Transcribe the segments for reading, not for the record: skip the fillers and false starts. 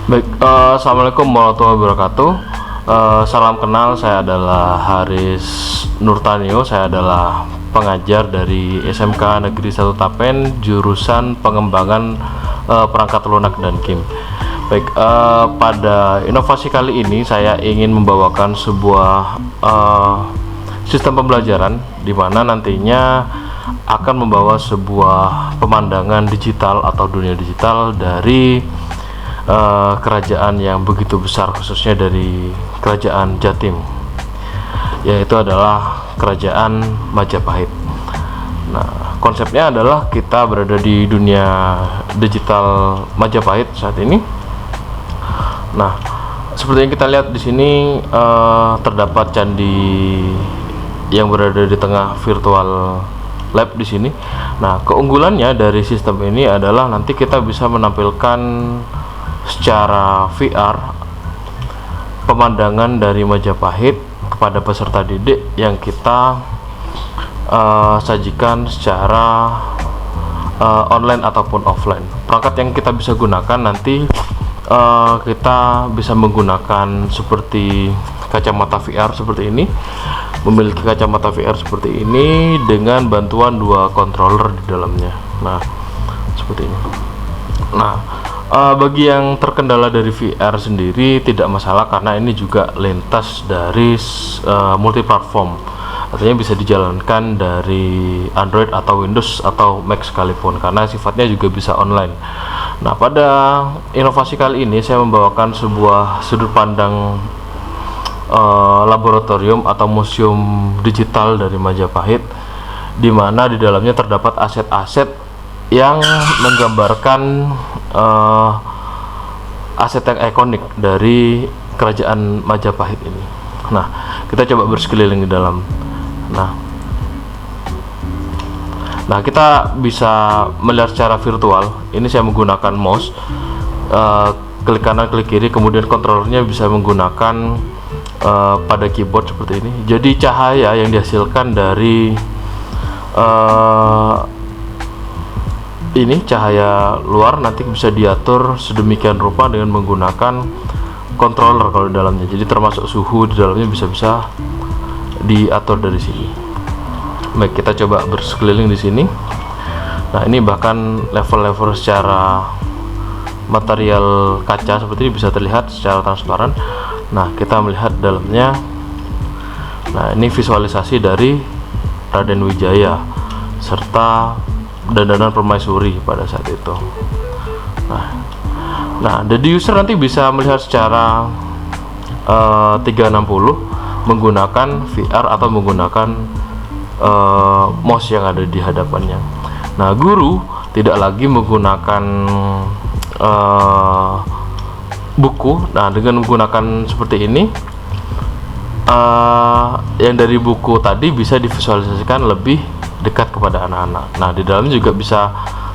Baik, assalamualaikum warahmatullahi wabarakatuh. Salam kenal, saya adalah Haris Nurtanio. Saya adalah pengajar dari SMK Negeri 1 Tapen, jurusan pengembangan perangkat lunak dan game. Baik, pada inovasi kali ini saya ingin membawakan sebuah sistem pembelajaran di mana nantinya akan membawa sebuah pemandangan digital atau dunia digital dari kerajaan yang begitu besar, khususnya dari kerajaan Jatim, yaitu adalah kerajaan Majapahit. Nah, konsepnya adalah kita berada di dunia digital Majapahit saat ini. Nah, seperti yang kita lihat di sini, terdapat candi yang berada di tengah virtual lab di sini. Nah, keunggulannya dari sistem ini adalah nanti kita bisa menampilkan secara VR pemandangan dari Majapahit kepada peserta didik yang kita sajikan secara online ataupun offline. Perangkat yang kita bisa gunakan nanti kita bisa menggunakan seperti kacamata VR seperti ini, memiliki kacamata VR seperti ini dengan bantuan dua controller di dalamnya. Nah, seperti ini. Nah, bagi yang terkendala dari VR sendiri tidak masalah, karena ini juga lintas dari multiplatform, artinya bisa dijalankan dari Android atau Windows atau Mac sekalipun, karena sifatnya juga bisa online. Nah, pada inovasi kali ini saya membawakan sebuah sudut pandang laboratorium atau museum digital dari Majapahit, di mana di dalamnya terdapat aset-aset yang menggambarkan aset yang ikonik dari kerajaan Majapahit ini. Nah, kita coba bersekeliling di dalam. Nah, kita bisa melihat secara virtual. Ini saya menggunakan mouse, klik kanan, klik kiri, kemudian kontrolernya bisa menggunakan pada keyboard seperti ini. Jadi cahaya yang dihasilkan dari ini cahaya luar nanti bisa diatur sedemikian rupa dengan menggunakan controller kalau di dalamnya. Jadi termasuk suhu di dalamnya bisa diatur dari sini. Baik, kita coba bersekeliling di sini. Nah, ini bahkan level-level secara material kaca seperti ini bisa terlihat secara transparan. Nah, kita melihat dalamnya. Nah, ini visualisasi dari Raden Wijaya serta dandanan permaisuri pada saat itu. Nah, the user nanti bisa melihat secara 360 menggunakan VR atau menggunakan mouse yang ada di hadapannya. Nah, guru tidak lagi menggunakan buku. Nah, dengan menggunakan seperti ini, yang dari buku tadi bisa divisualisasikan lebih dekat kepada anak-anak. Nah, di dalamnya juga bisa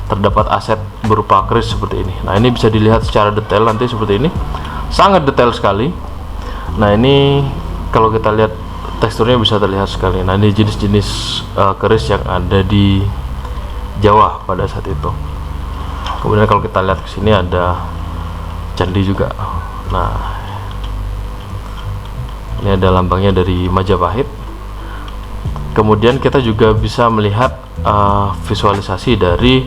terdapat aset berupa keris seperti ini. Nah, ini bisa dilihat secara detail nanti seperti ini, sangat detail sekali. Nah, ini kalau kita lihat teksturnya bisa terlihat sekali. Nah, ini jenis-jenis keris yang ada di Jawa pada saat itu. Kemudian kalau kita lihat ke sini ada candi juga. Nah, ini ada lambangnya dari Majapahit. Kemudian kita juga bisa melihat visualisasi dari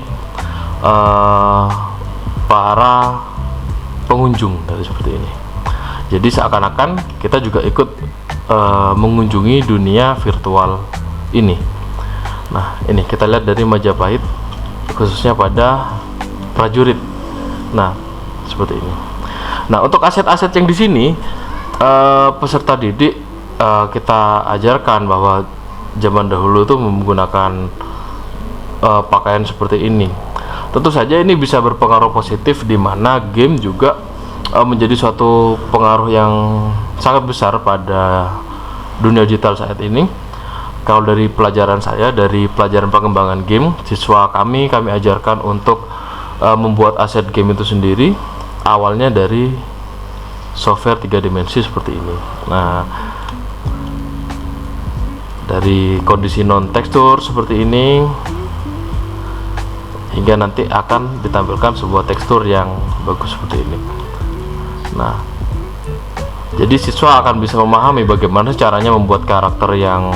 para pengunjung dari seperti ini. Jadi seakan-akan kita juga ikut mengunjungi dunia virtual ini. Nah, ini kita lihat dari Majapahit, khususnya pada prajurit. Nah, seperti ini. Nah, untuk aset-aset yang di sini peserta didik kita ajarkan bahwa zaman dahulu itu menggunakan pakaian seperti ini. Tentu saja ini bisa berpengaruh positif, di mana game juga menjadi suatu pengaruh yang sangat besar pada dunia digital saat ini. Kalau dari pelajaran saya, dari pelajaran pengembangan game, siswa kami ajarkan untuk membuat aset game itu sendiri, awalnya dari software 3 dimensi seperti ini. Nah, dari kondisi non tekstur seperti ini hingga nanti akan ditampilkan sebuah tekstur yang bagus seperti ini. Nah, jadi siswa akan bisa memahami bagaimana caranya membuat karakter yang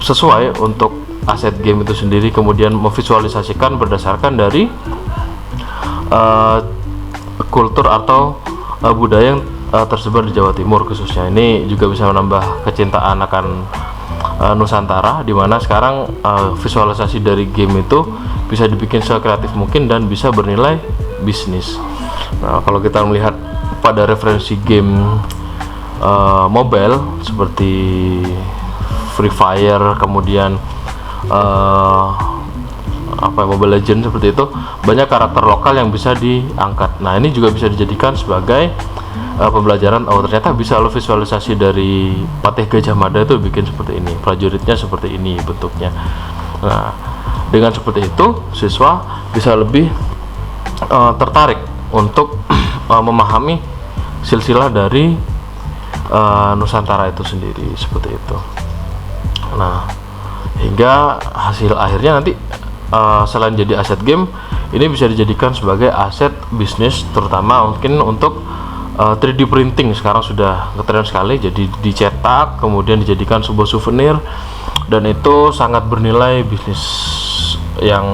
sesuai untuk aset game itu sendiri, kemudian memvisualisasikan berdasarkan dari kultur atau budaya yang tersebar di Jawa Timur khususnya. Ini juga bisa menambah kecintaan akan Nusantara, dimana sekarang visualisasi dari game itu bisa dibikin sekreatif mungkin dan bisa bernilai bisnis. Nah, kalau kita melihat pada referensi game mobile seperti Free Fire, kemudian Mobile Legends seperti itu, banyak karakter lokal yang bisa diangkat. Nah, ini juga bisa dijadikan sebagai pembelajaran. Oh, ternyata bisa lo visualisasi dari Patih Gajah Mada itu bikin seperti ini, prajuritnya seperti ini bentuknya. Nah, dengan seperti itu siswa bisa lebih tertarik untuk memahami silsilah dari Nusantara itu sendiri seperti itu. Nah, hingga hasil akhirnya nanti selain jadi aset game, ini bisa dijadikan sebagai aset bisnis, terutama mungkin untuk 3D printing. Sekarang sudah ngetren sekali, jadi dicetak kemudian dijadikan sebuah souvenir, dan itu sangat bernilai bisnis yang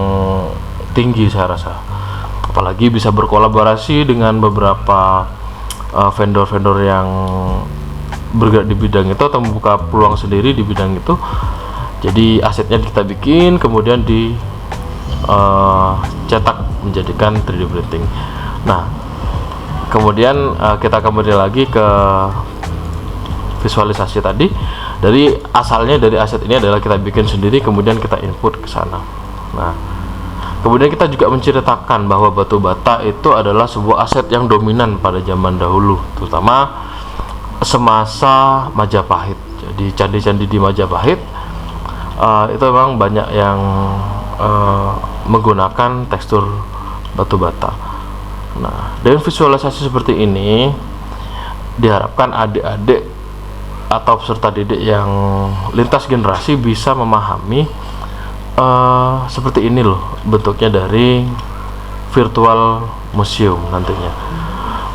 tinggi saya rasa. Apalagi bisa berkolaborasi dengan beberapa vendor-vendor yang bergerak di bidang itu atau membuka peluang sendiri di bidang itu. Jadi asetnya kita bikin kemudian cetak menjadikan 3D printing. Nah, kemudian kita kembali lagi ke visualisasi tadi. Dari asalnya dari aset ini adalah kita bikin sendiri, kemudian kita input ke sana. Nah, kemudian kita juga menceritakan bahwa batu bata itu adalah sebuah aset yang dominan pada zaman dahulu, terutama semasa Majapahit. Jadi candi-candi di Majapahit itu memang banyak yang menggunakan tekstur batu bata. Nah, dengan visualisasi seperti ini diharapkan adik-adik atau peserta didik yang lintas generasi bisa memahami seperti ini loh bentuknya dari virtual museum nantinya.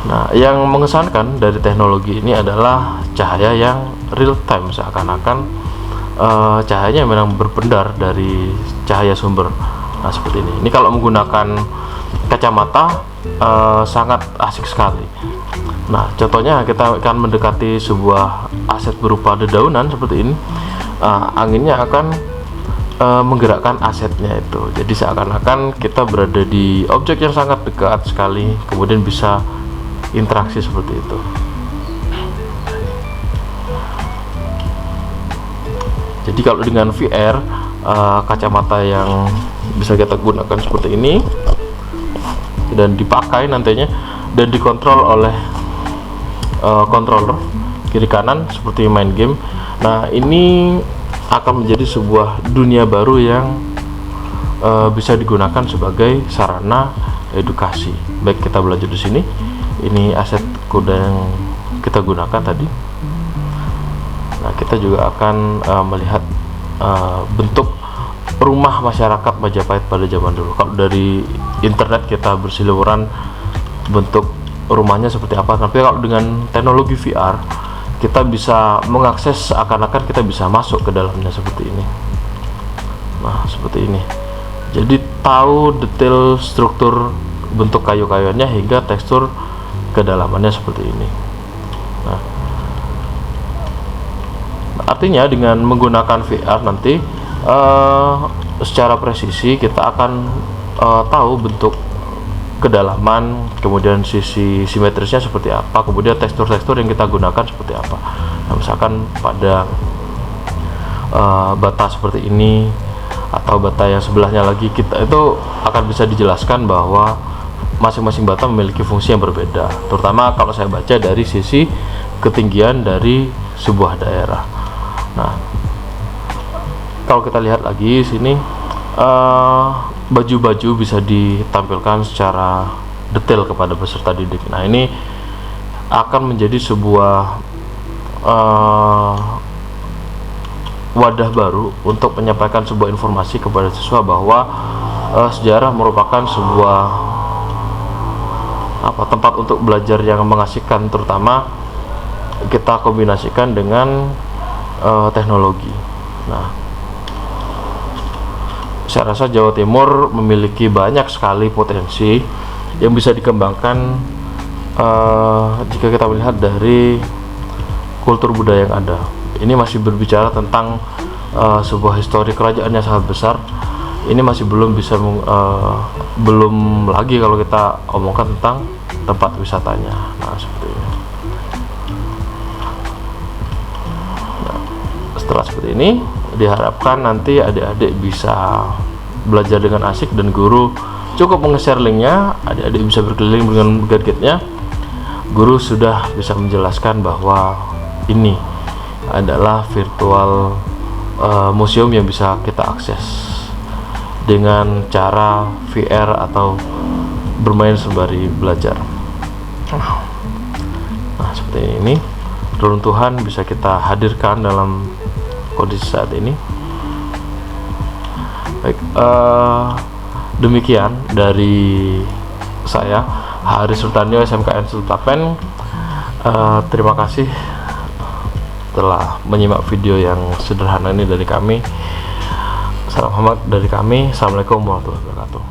Nah, yang mengesankan dari teknologi ini adalah cahaya yang real time, seakan-akan cahayanya memang berpendar dari cahaya sumber. Nah, seperti ini. Ini kalau menggunakan kacamata sangat asik sekali. Nah, contohnya kita akan mendekati sebuah aset berupa dedaunan seperti ini. Anginnya akan menggerakkan asetnya itu. Jadi seakan-akan kita berada di objek yang sangat dekat sekali, kemudian bisa interaksi seperti itu. Jadi kalau dengan VR, kacamata yang bisa kita gunakan seperti ini dan dipakai nantinya dan dikontrol oleh controller kiri kanan seperti main game. Nah, ini akan menjadi sebuah dunia baru yang bisa digunakan sebagai sarana edukasi. Baik kita belajar di sini. Ini aset kuda yang kita gunakan tadi. Nah, kita juga akan melihat bentuk rumah masyarakat Majapahit pada zaman dulu. Kalau dari internet kita berseliweran bentuk rumahnya seperti apa, tapi kalau dengan teknologi VR kita bisa mengakses seakan-akan kita bisa masuk ke dalamnya seperti ini. Nah, seperti ini. Jadi tahu detail struktur bentuk kayu-kayuannya hingga tekstur kedalamannya seperti ini. Nah, artinya dengan menggunakan VR nanti secara presisi kita akan tahu bentuk kedalaman, kemudian sisi simetrisnya seperti apa, kemudian tekstur-tekstur yang kita gunakan seperti apa. Nah, misalkan pada bata seperti ini atau bata yang sebelahnya lagi, kita itu akan bisa dijelaskan bahwa masing-masing bata memiliki fungsi yang berbeda, terutama kalau saya baca dari sisi ketinggian dari sebuah daerah. Nah, kalau kita lihat lagi sini, baju-baju bisa ditampilkan secara detail kepada peserta didik. Nah, ini akan menjadi sebuah wadah baru untuk menyampaikan sebuah informasi kepada siswa bahwa sejarah merupakan sebuah tempat untuk belajar yang mengasihkan, terutama kita kombinasikan dengan teknologi. Nah, saya rasa Jawa Timur memiliki banyak sekali potensi yang bisa dikembangkan jika kita melihat dari kultur budaya yang ada. Ini masih berbicara tentang sebuah histori kerajaan yang sangat besar. Ini masih belum bisa belum lagi kalau kita omongkan tentang tempat wisatanya. Nah, seperti ini. Nah, setelah seperti ini, diharapkan nanti adik-adik bisa belajar dengan asik dan guru cukup menge-share linknya, adik-adik bisa berkeliling dengan gadgetnya, guru sudah bisa menjelaskan bahwa ini adalah virtual museum yang bisa kita akses dengan cara VR atau bermain sembari belajar. Nah, seperti ini runtuhan bisa kita hadirkan dalam kondisi saat ini. Baik, demikian dari saya, Haris Sultanio, SMKN Sultapen. Terima kasih telah menyimak video yang sederhana ini dari kami. Salam hormat dari kami. Assalamualaikum warahmatullahi wabarakatuh.